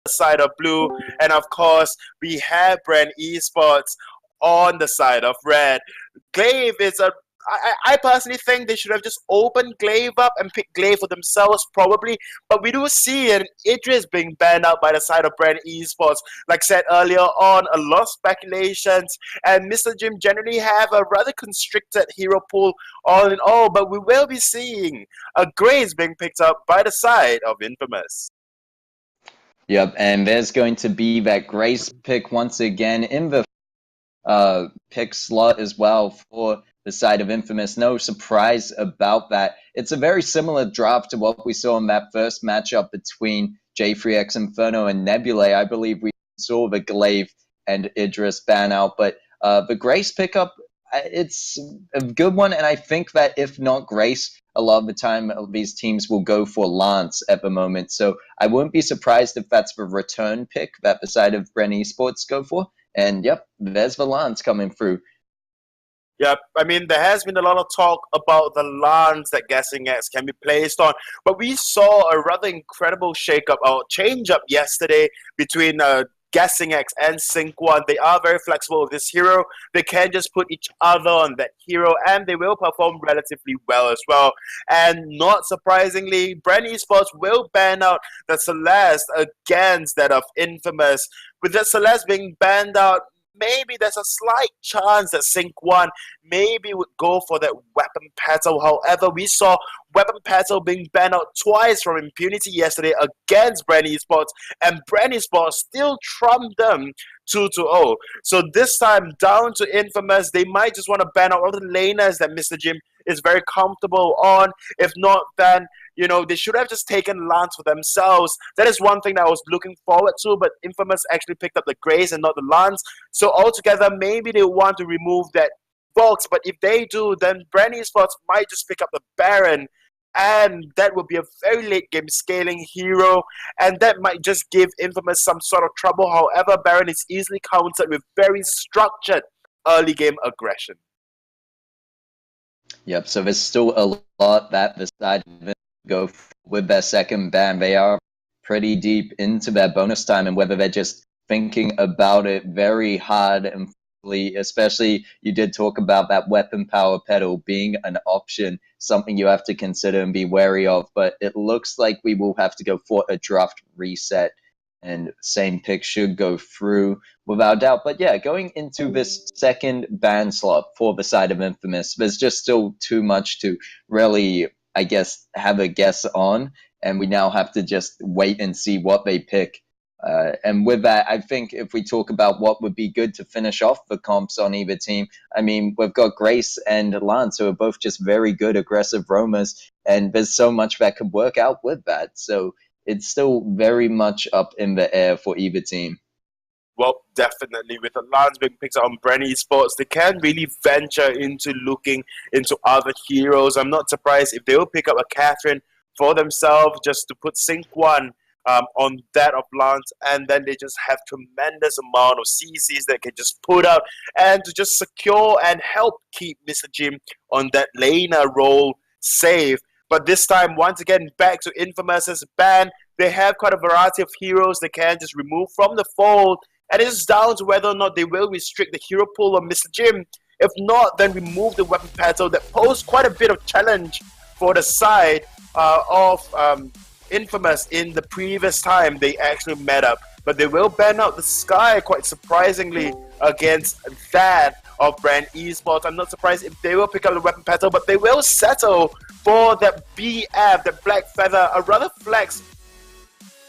the side of blue, and of course we have BREN Esports on the side of red. Glaive is a I personally think they should have just opened Glaive up and picked Glaive for themselves, probably. But we do see an Idris being banned out by the side of BREN Esports. Like said earlier on, a lot of speculations, and Mr. Jim generally have a rather constricted hero pool all in all. But we will be seeing a Grace being picked up by the side of Infamous. Yep, and there's going to be that Grace pick once again in the pick slot as well for the side of Infamous. No surprise about that. It's a very similar draft to what we saw in that first matchup between J3X Inferno and Nebulae. I believe we saw the Glaive and Idris ban out, but the Grace pickup, it's a good one, and I think that if not Grace, a lot of the time these teams will go for Lance at the moment. So I wouldn't be surprised if that's the return pick that the side of BREN Esports go for. And yep, there's the Lance coming through. Yep, I mean, there has been a lot of talk about the lines that Guessing X can be placed on, but we saw a rather incredible shake-up or change-up yesterday between Guessing X and Sync One. They are very flexible with this hero. They can just put each other on that hero, and they will perform relatively well as well. And not surprisingly, BREN Esports will ban out the Celeste against that of Infamous. With the Celeste being banned out, maybe there's a slight chance that Sync One maybe would go for that Weapon Petal. However, we saw Weapon Petal being banned out twice from Impunity yesterday against BREN Esports, and BREN Esports still trumped them 2-0. So this time, down to Infamous, they might just want to ban out all the laners that Mr. Jim is very comfortable on. If not, then they should have just taken Lance for themselves. That is one thing that I was looking forward to, but Infamous actually picked up the Grace and not the Lance. So altogether, maybe they want to remove that box, but if they do, then BREN Esports might just pick up the Baron, and that would be a very late game scaling hero, and that might just give Infamous some sort of trouble. However, Baron is easily countered with very structured early game aggression. Yep, so there's still a lot that the side go with their second ban. They are pretty deep into their bonus time, and whether they're just thinking about it very hard and fully, especially you did talk about that weapon power pedal being an option, something you have to consider and be wary of, but it looks like we will have to go for a draft reset, and same pick should go through without doubt. But yeah, going into this second ban slot for the side of Infamous, there's just still too much to really, I guess, have a guess on, and we now have to just wait and see what they pick. And with that, I think if we talk about what would be good to finish off the comps on either team, I mean, we've got Grace and Lance, who are both just very good aggressive roamers, and there's so much that could work out with that. So it's still very much up in the air for either team. Well, definitely. With the Lance being picked up on BREN Esports, they can really venture into looking into other heroes. I'm not surprised if they will pick up a Catherine for themselves just to put Sync One on that of Lance, and then they just have tremendous amount of CCs that can just put out and to just secure and help keep Mr. Jim on that laner role safe. But this time, once again, back to Infamous's ban. They have quite a variety of heroes they can just remove from the fold, and it's down to whether or not they will restrict the hero pool of Mr. Jim. If not, then remove the weapon petal that posed quite a bit of challenge for the side of Infamous in the previous time they actually met up. But they will ban out the Sky, quite surprisingly, against that of BREN Esports. I'm not surprised if they will pick up the weapon petal, but they will settle for that BF, the Black Feather, a rather flex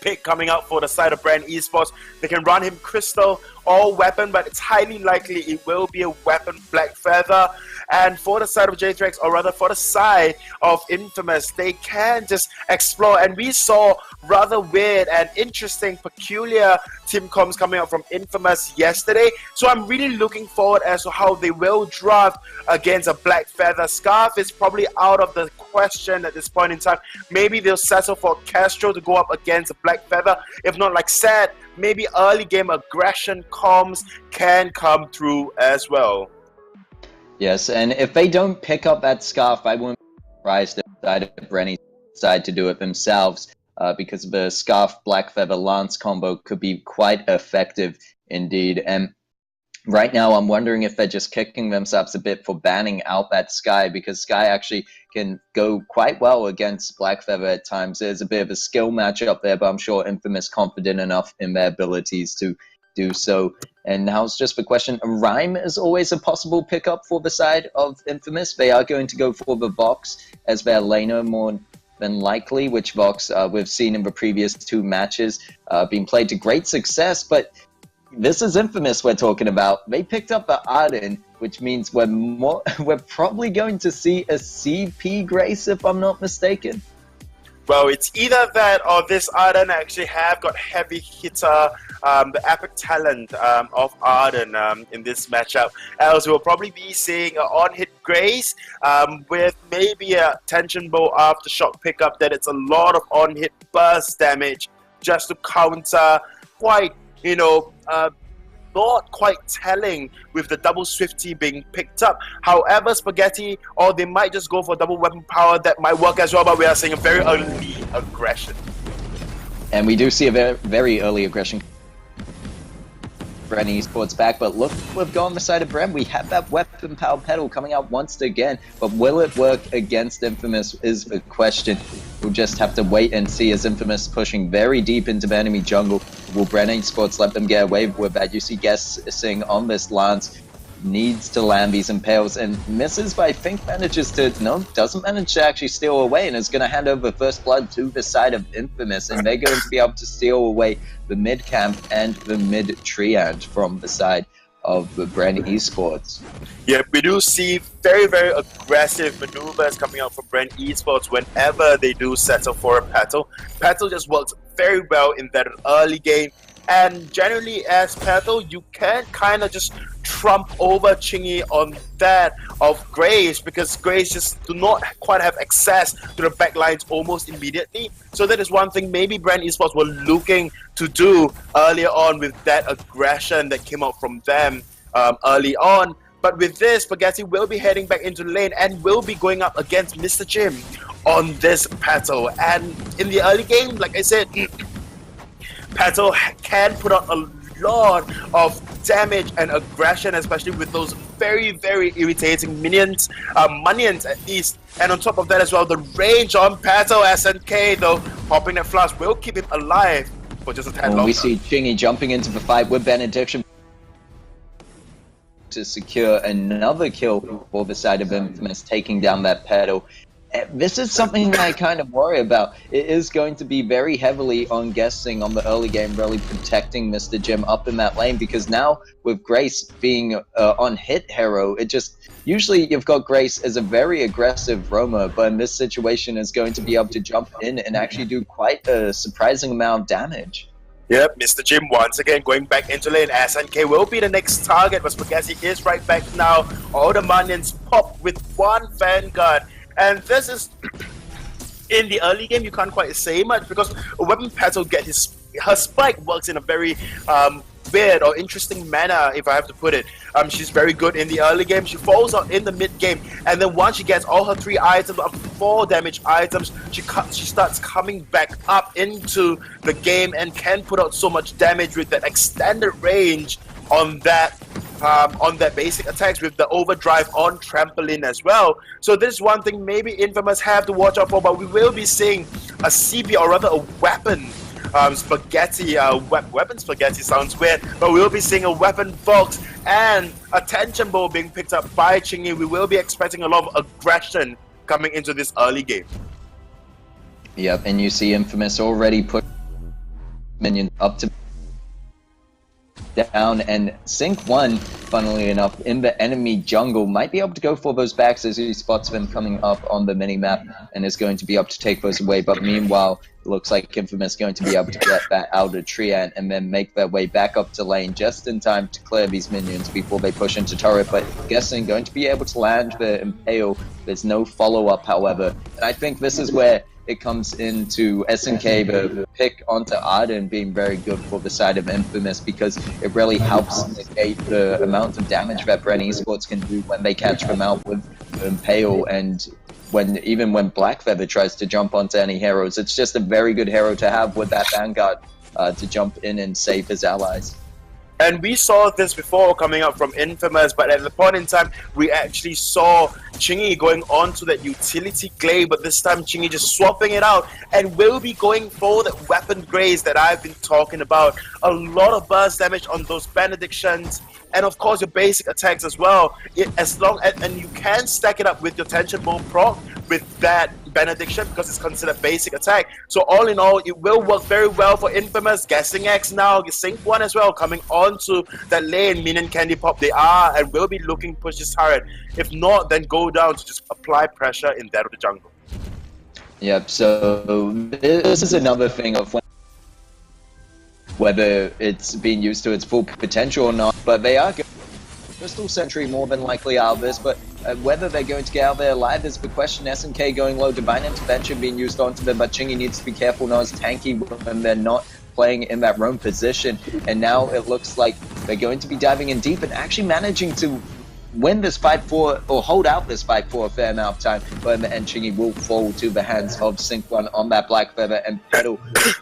pick coming out for the side of BREN Esports. They can run him Crystal or Weapon, but it's highly likely it will be a Weapon Black Feather. And for the side of J3X, or rather for the side of Infamous, they can just explore. And we saw rather weird and interesting, peculiar team comms coming out from Infamous yesterday. So I'm really looking forward as to how they will draft against a Black Feather. Scarf is probably out of the question at this point in time. Maybe they'll settle for Castro to go up against a Black Feather. If not, like said, maybe early game aggression comms can come through as well. Yes, and if they don't pick up that Scarf, I wouldn't be surprised if the side of BREN decide to do it themselves. because the Scarf Black Feather Lance combo could be quite effective indeed. And right now, I'm wondering if they're just kicking themselves a bit for banning out that Sky, because Sky actually can go quite well against Black Feather at times. There's a bit of a skill matchup there, but I'm sure Infamous confident enough in their abilities to do so. And now it's just the question, Rhyme is always a possible pickup for the side of Infamous. They are going to go for the Vox as their laner more than likely, which Vox we've seen in the previous 2 matches being played to great success, but this is Infamous we're talking about. They picked up the Arden, which means we're probably going to see a CP Grace, if I'm not mistaken. Well, it's either that or this Arden actually have got heavy hitter, the epic talent of Arden in this matchup. Else we'll probably be seeing an on-hit Grace with maybe a tension bow aftershock pickup that it's a lot of on-hit burst damage just to counter quite, not quite telling with the double Swifty being picked up. However, Spaghetti, or they might just go for double weapon power, that might work as well, but we are seeing a very early aggression. And we do see a very, very early aggression. BREN Esports back, but look, we've gone on the side of BREN. We have that weapon power pedal coming out once again, but will it work against Infamous is the question. We'll just have to wait and see as Infamous pushing very deep into the enemy jungle. Will BREN Esports let them get away with that? You see guessing on this Lance, needs to land these impales and misses, but I think manages to, doesn't manage to actually steal away, and is going to hand over first blood to the side of Infamous, and they're going to be able to steal away the mid camp and the mid triad from the side of the BREN Esports. Yeah, we do see very, very aggressive maneuvers coming out from BREN Esports whenever they do settle for a Petal. Petal just works very well in that early game, and generally as Petal, you can kind of just trump over Chingy on that of Grace, because Grace just do not quite have access to the backlines almost immediately. So that is one thing maybe BREN Esports were looking to do earlier on with that aggression that came out from them early on. But with this, Spaghetti will be heading back into the lane and will be going up against Mr. Jim on this Petal. And in the early game, like I said, Petal can put out a lot of damage and aggression, especially with those very, very irritating minions, Munions at least. And on top of that as well, the range on Petal SNK, though, popping that flash will keep him alive for just a tad longer. We see Chingy jumping into the fight with Benediction to secure another kill for the side of Infamous, taking down that Petal. This is something that I kind of worry about. It is going to be very heavily on guessing on the early game, really protecting Mr. Jim up in that lane, because now with Grace being on hit hero, it just, usually you've got Grace as a very aggressive roamer, but in this situation is going to be able to jump in and actually do quite a surprising amount of damage. Yep, Mr. Jim once again going back into lane. SNK will be the next target, but Spaghetti is right back now. All the Munions pop with one Vanguard. And this is, in the early game, you can't quite say much, because a weapon Petal get her spike works in a very weird or interesting manner, if I have to put it. She's very good in the early game. She falls out in the mid game, and then once she gets all her 3 items, up to 4 damage items, she starts coming back up into the game and can put out so much damage with that extended range on that basic attacks, with the overdrive on trampoline as well. So this is one thing maybe Infamous have to watch out for, but we will be seeing a CP, or rather a weapon Spaghetti. Weapon Spaghetti sounds weird, but we'll be seeing a weapon Vox and a tension bow being picked up by Chingy. We will be expecting a lot of aggression coming into this early game. Yep, and you see Infamous already put minion up to down, and Sync 1, funnily enough, in the enemy jungle, might be able to go for those backs as he spots them coming up on the mini-map and is going to be able to take those away. But meanwhile, it looks like Infamous is going to be able to get that out of Triad and then make their way back up to lane just in time to clear these minions before they push into turret. But guessing going to be able to land the Impale. There's no follow-up, however. And I think this is where it comes into SNK, the pick onto Arden being very good for the side of Infamous, because it really helps negate the amount of damage that BREN Esports can do when they catch them out with Impale. And even when Black Feather tries to jump onto any heroes. It's just a very good hero to have with that Vanguard to jump in and save his allies. And we saw this before coming up from Infamous, but at the point in time, we actually saw Chingy going on to that utility glaive, but this time Chingy just swapping it out and will be going for that weapon graze that I've been talking about. A lot of burst damage on those benedictions, and of course your basic attacks as well. And you can stack it up with your tension bow proc with that benediction because it's considered basic attack. So all in all, it will work very well for Infamous. Guessing X now, Sync 1 as well, coming onto that lane, minion candy pop. They are and will be looking to push this turret. If not, then go down to just apply pressure in that of the jungle. Yep, so this is another thing of whether it's being used to its full potential or not, but they are going Crystal Sentry more than likely out of this, but whether they're going to get out there alive is the question. SNK going low, Divine Intervention being used onto them, but Chingy needs to be careful not as tanky when they're not playing in that roam position. And now it looks like they're going to be diving in deep and actually managing to win this fight for, or hold out this fight for a fair amount of time, but in the end Chingy will fall to the hands of Sync 1 on that Black Feather, and Pedal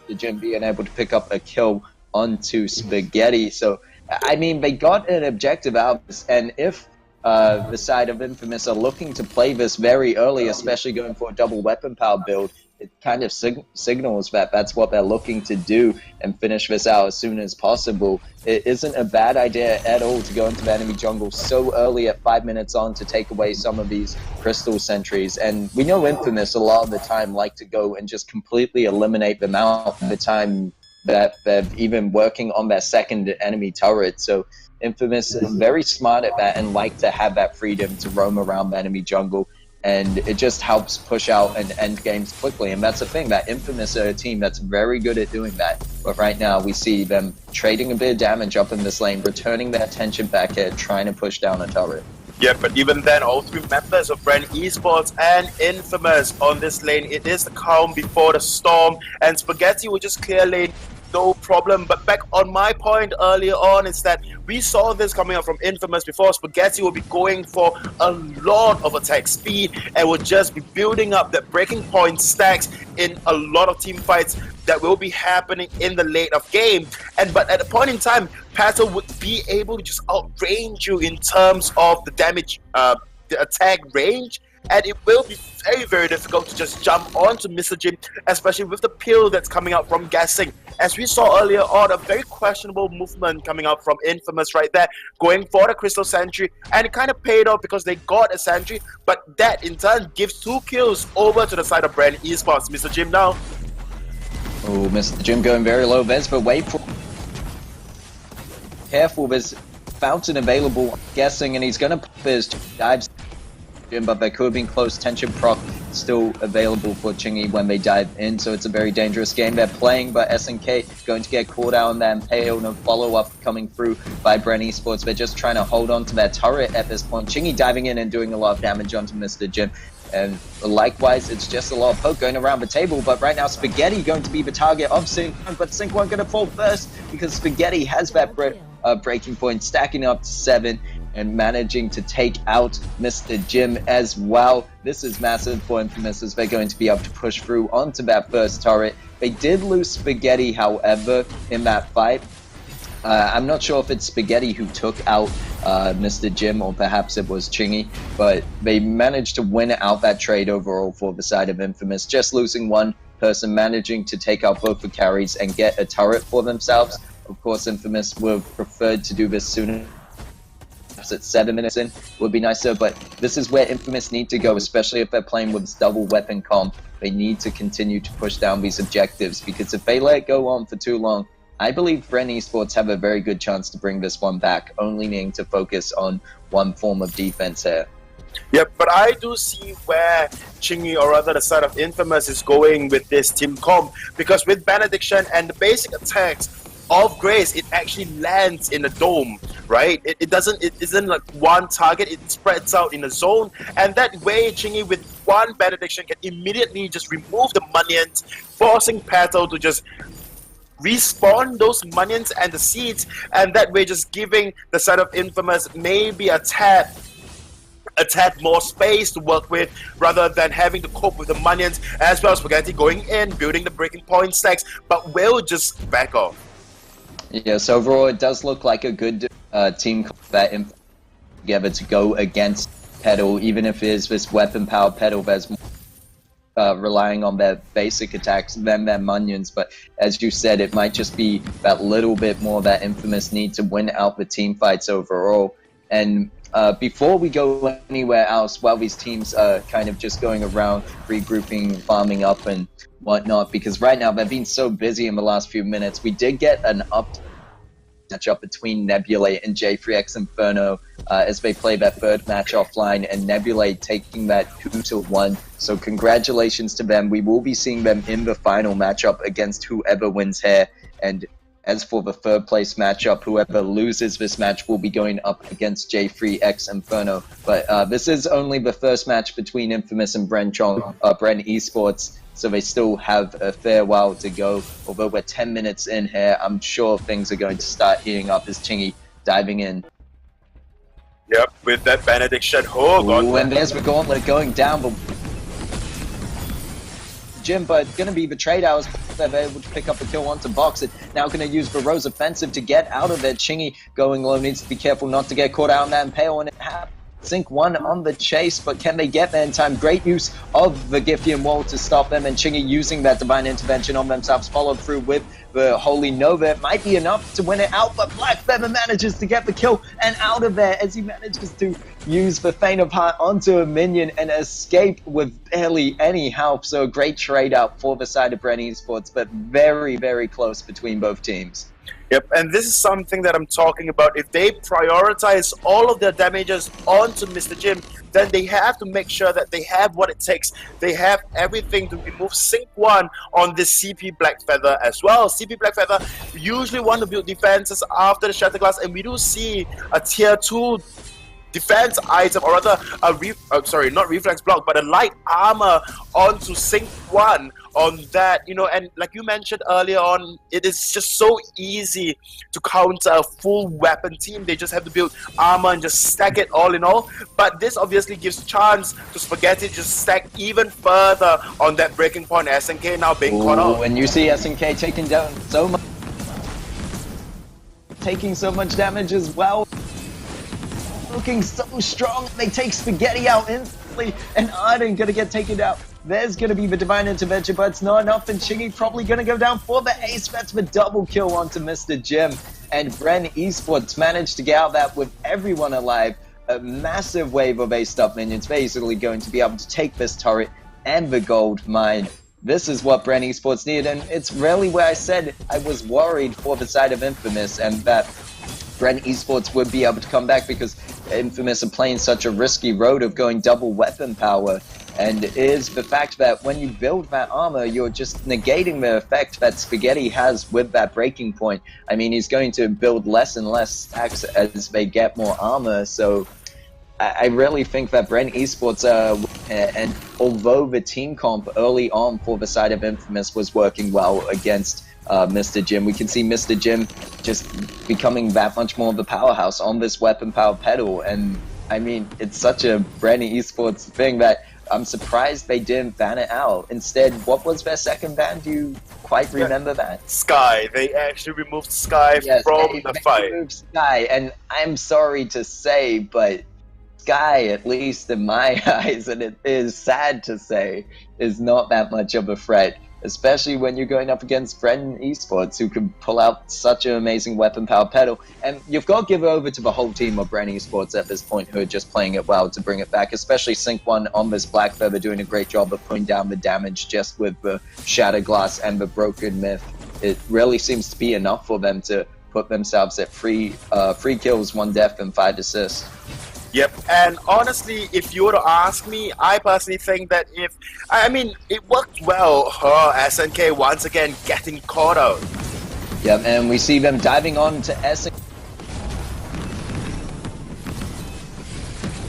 the Jim being able to pick up a kill onto Spaghetti. So I mean, they got an objective out of this, and if the side of Infamous are looking to play this very early, especially going for a double weapon power build, it kind of signals that that's what they're looking to do and finish this out as soon as possible. It isn't a bad idea at all to go into the enemy jungle so early at 5 minutes on to take away some of these crystal sentries. And we know Infamous a lot of the time like to go and just completely eliminate them out of the time that they're even working on their second enemy turret. So Infamous is very smart at that and like to have that freedom to roam around the enemy jungle, and it just helps push out and end games quickly. And that's the thing, that Infamous are a team that's very good at doing that. But right now we see them trading a bit of damage up in this lane, returning their attention back here, trying to push down a turret. Yeah, but even then, all three members of BREN Esports and Infamous on this lane, it is the calm before the storm, and Spaghetti will just clear lane, no problem. But back on my point earlier on is that we saw this coming up from Infamous before. Spaghetti will be going for a lot of attack speed and will just be building up that breaking point stacks in a lot of team fights that will be happening in the late of game. But at a point in time, Pato would be able to just outrange you in terms of the damage, the attack range, and it will be very, very difficult to just jump onto Mr. Jim, especially with the pill that's coming out from Guessing. As we saw earlier on, a very questionable movement coming out from Infamous right there, going for the Crystal Sentry, and it kind of paid off because they got a Sentry, but that in turn gives 2 kills over to the side of BREN Esports. Mr. Jim now. Oh, Mr. Jim going very low. There's the wait for... Careful, there's Fountain available, Guessing, and he's going to pop his dives. But there could have been close. Tension proc still available for Chingy when they dive in, so it's a very dangerous game they're playing. But SNK going to get caught out on that, and Pale, no follow-up coming through by BREN Esports. They're just trying to hold on to that turret at this point. Chingy diving in and doing a lot of damage onto Mr. Jim. And likewise, it's just a lot of poke going around the table. But right now, Spaghetti going to be the target of Sync 1, but Sync 1 going to fall first because Spaghetti has that breaking point, stacking up to 7 and managing to take out Mr. Jim as well. This is massive for Infamous as they're going to be able to push through onto that first turret. They did lose Spaghetti, however, in that fight. I'm not sure if it's Spaghetti who took out Mr. Jim or perhaps it was Chingy, but they managed to win out that trade overall for the side of Infamous, just losing one person, managing to take out both the carries and get a turret for themselves. Of course, Infamous would have preferred to do this sooner. At 7 minutes in would be nicer, but this is where Infamous need to go, especially if they're playing with this double weapon comp. They need to continue to push down these objectives, because if they let it go on for too long, I believe BREN Esports have a very good chance to bring this one back, only needing to focus on one form of defense here. Yeah, but I do see where Chingy, or rather the side of Infamous, is going with this team comp, because with Benediction and the basic attacks of Grace, it actually lands in a dome, right? It isn't like one target, it spreads out in a zone, and that way Chingy with one Benediction can immediately just remove the minions, forcing Pato to just respawn those minions and the seeds, and that way just giving the side of Infamous maybe a tad a tad more space to work with rather than having to cope with the minions, as well as Spaghetti going in, building the breaking point stacks, but will just back off. Yes, overall it does look like a good team combat together to go against Petal, even if it is this weapon-powered Petal that's relying on their basic attacks than their minions. But as you said, it might just be that little bit more that Infamous need to win out the team fights overall. And before we go anywhere else, while these teams are kind of just going around regrouping, farming up and whatnot, because right now they've been so busy in the last few minutes, we did get an matchup between Nebula and J3X Inferno as they play their third match offline, and Nebula taking that 2-1. So congratulations to them. We will be seeing them in the final matchup against whoever wins here. And as for the third place matchup, whoever loses this match will be going up against J3X Inferno. But this is only the first match between Infamous and BREN Esports, so they still have a fair while to go. Although we're 10 minutes in here, I'm sure things are going to start heating up as Chingy diving in. Yep, with that benediction hook. Ooh, and there's the gauntlet going down, but Jim, but going to be betrayed. I was able to pick up the kill onto Box. It now going to use the Rose offensive to get out of it. Chingy going low, needs to be careful not to get caught out on that impale, and it happens. Sync 1 on the chase, but can they get there in time? Great use of the Giftian wall to stop them, and Chingy using that divine intervention on themselves, followed through with the Holy Nova. It might be enough to win it out, but Black Feather manages to get the kill and out of there as he manages to use the Faint of Heart onto a minion and escape with barely any help. So a great trade out for the side of BREN Esports, but very, very close between both teams. Yep, and this is something that I'm talking about. If they prioritize all of their damages onto Mr. Jim, then they have to make sure that they have what it takes. They have everything to remove Sync 1 on this CP Black Feather as well. CP Black Feather usually want to build defenses after the Shatter Glass, and we do see a tier 2 defense item, or rather a not reflex block, but a light armor onto Sync 1 on that, you know. And like you mentioned earlier on, it is just so easy to counter a full weapon team. They just have to build armor and just stack it all in all. But this obviously gives chance to Spaghetti to just stack even further on that breaking point. SNK now being caught out. When you see SNK taking down so much, taking so much damage as well, looking so strong, they take Spaghetti out instantly, and Arden gonna get taken out. There's gonna be the divine intervention, but it's not enough, and Chingy probably gonna go down for the ace. That's the double kill onto Mr. Jim, and BREN Esports managed to get out of that with everyone alive. A massive wave of aced up minions, basically going to be able to take this turret and the gold mine. This is what BREN Esports needed, and it's really where I said I was worried for the side of Infamous, and that BREN Esports would be able to come back, because Infamous are playing such a risky road of going double weapon power, and it is the fact that when you build that armor, you're just negating the effect that Spaghetti has with that breaking point. I mean, he's going to build less and less stacks as they get more armor, so I really think that BREN Esports, and although the team comp early on for the side of Infamous was working well against Mr. Jim, we can see Mr. Jim just becoming that much more of a powerhouse on this weapon-powered pedal. And I mean, it's such a BREN Esports thing that I'm surprised they didn't ban it out. Instead, what was their second ban? Do you quite remember that? Sky. They actually removed Sky from the fight. Removed Sky, and I'm sorry to say, but Sky, at least in my eyes, and it is sad to say, is not that much of a threat, especially when you're going up against BREN Esports, who can pull out such an amazing weapon-powered pedal. And you've got to give it over to the whole team of BREN Esports at this point, who are just playing it well to bring it back, especially Sync 1 on this Black Feather doing a great job of putting down the damage just with the Shatter Glass and the Broken Myth. It really seems to be enough for them to put themselves at 3 kills, 1 death, and 5 assists. Yep, and honestly, if you were to ask me, I personally think that it worked well. SNK once again getting caught out. Yep, and we see them diving on to SNK.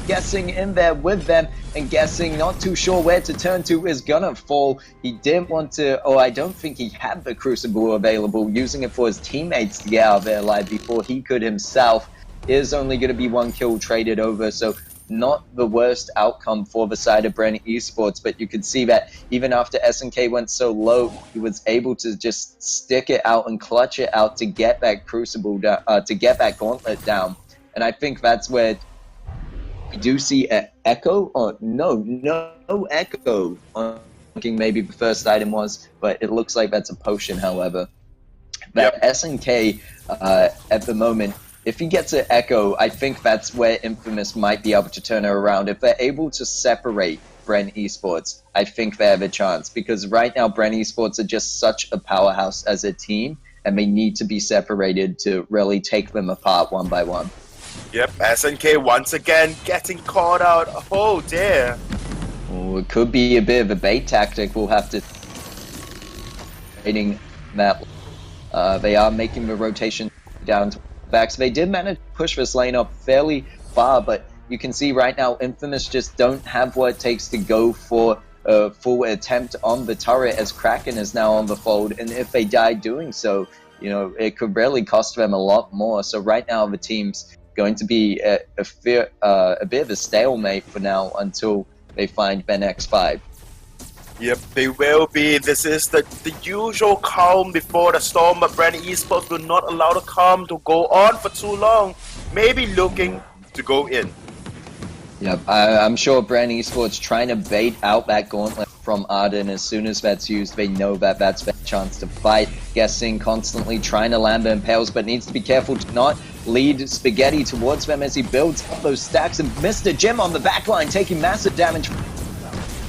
Guessing in there with them, and guessing not too sure where to turn to is gonna fall. He didn't want to, or I don't think he had the Crucible available, using it for his teammates to get out of there alive before he could himself. Is only going to be 1 kill traded over, so not the worst outcome for the side of BREN eSports, but you could see that even after SNK went so low, he was able to just stick it out and clutch it out to get that Crucible down, to get that Gauntlet down. And I think that's where we do see an echo, or no echo on thinking maybe the first item was, but it looks like that's a potion, however. That SNK at the moment, if he gets an echo, I think that's where Infamous might be able to turn it around. If they're able to separate BREN eSports, I think they have a chance, because right now BREN eSports are just such a powerhouse as a team, and they need to be separated to really take them apart one by one. Yep, SNK once again getting caught out. Oh dear. Oh, it could be a bit of a bait tactic. We'll have to waiting that they are making the rotation down to back. So they did manage to push this lane up fairly far, but you can see right now Infamous just don't have what it takes to go for a full attempt on the turret, as Kraken is now on the fold, and if they die doing so, you know, it could really cost them a lot more. So right now the team's going to be a bit of a stalemate for now until they find Ben X5. Yep, they will be. This is the usual calm before the storm, but BREN eSports will not allow the calm to go on for too long. Maybe looking to go in. Yep, I'm sure BREN eSports trying to bait out that Gauntlet from Arden. As soon as that's used, they know that that's their chance to fight. Guessing constantly trying to land the impales, but needs to be careful to not lead Spaghetti towards them as he builds up those stacks. And Mr. Jim on the back line taking massive damage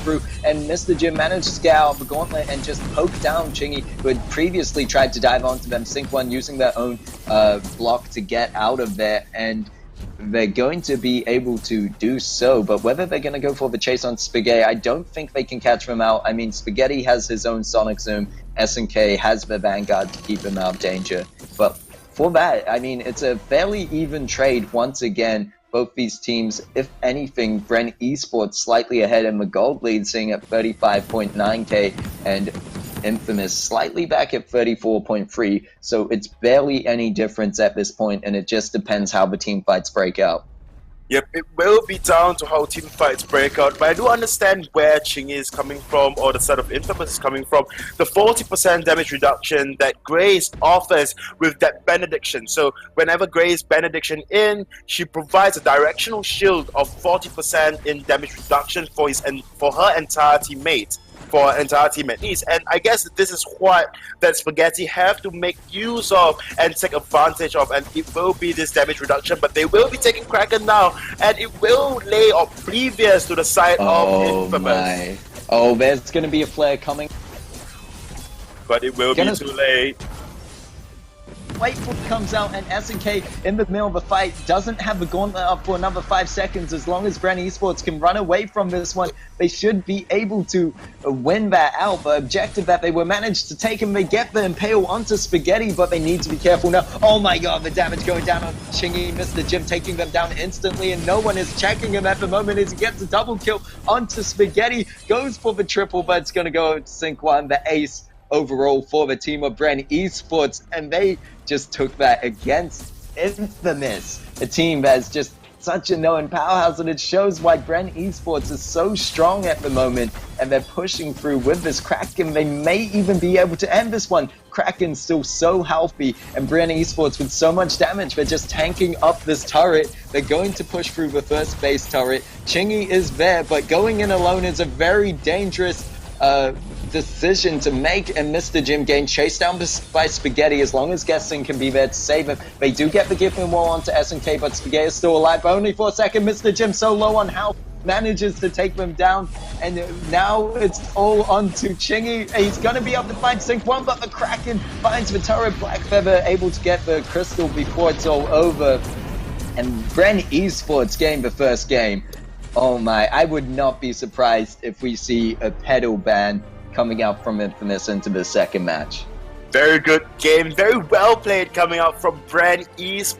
through, and Mr. Jim managed to get out of the Gauntlet and just poke down Chingy, who had previously tried to dive onto them. Sync 1 using their own block to get out of there, and they're going to be able to do so, but whether they're going to go for the chase on Spaghetti, I don't think they can catch him out. I mean, Spaghetti has his own Sonic Zoom, SNK has the Vanguard to keep him out of danger, but for that, I mean, it's a fairly even trade once again. Both these teams, if anything, BREN eSports slightly ahead in the gold lead, sitting at 35.9k, and Infamous slightly back at 34.3, so it's barely any difference at this point, and it just depends how the team fights break out. Yep, it will be down to how team fights break out, but I do understand where Chingy is coming from, or the side of Infamous is coming from. The 40% damage reduction that Grace offers with that Benediction. So whenever Grace Benediction in, she provides a directional shield of 40% in damage reduction for her entire teammate. For our entire team at least, and I guess this is what that Spaghetti have to make use of and take advantage of, and it will be this damage reduction, but they will be taking Kraken now, and it will lay oblivious to the side of Infamous. Oh, there's going to be a flare coming, but it will be too late. Whitefoot comes out, and SNK in the middle of the fight doesn't have the Gauntlet up for another 5 seconds. As long as BREN eSports can run away from this one, they should be able to win that out. The objective that they were managed to take, and they get the Impale onto Spaghetti, but they need to be careful now. Oh my god, the damage going down on Chingy. Mr. Jim taking them down instantly, and no one is checking him at the moment as he gets a double kill onto Spaghetti. Goes for the triple, but it's going to go to Sync 1, the ace overall for the team of BREN eSports, and they just took that against Infamous, a team that's just such a known powerhouse, and it shows why BREN eSports is so strong at the moment, and they're pushing through with this Kraken. They may even be able to end this one. Kraken's still so healthy, and BREN eSports with so much damage, they're just tanking up this turret. They're going to push through the first base turret. Chingy is there, but going in alone is a very dangerous decision to make, and Mr. Jim getting chased down by Spaghetti. As long as Guessing can be there to save him, they do get the Giffen wall onto SNK, but Spaghetti is still alive, but only for a second. Mr. Jim so low on health, manages to take them down, and now it's all onto Chingy. He's gonna be able to find Sync 1, but the Kraken finds the turret. Black Feather able to get the crystal before it's all over, and BREN eSports getting the first game. Oh my, I would not be surprised if we see a pedal ban coming out from Infamous into the second match. Very good game, very well played coming out from BREN eSports.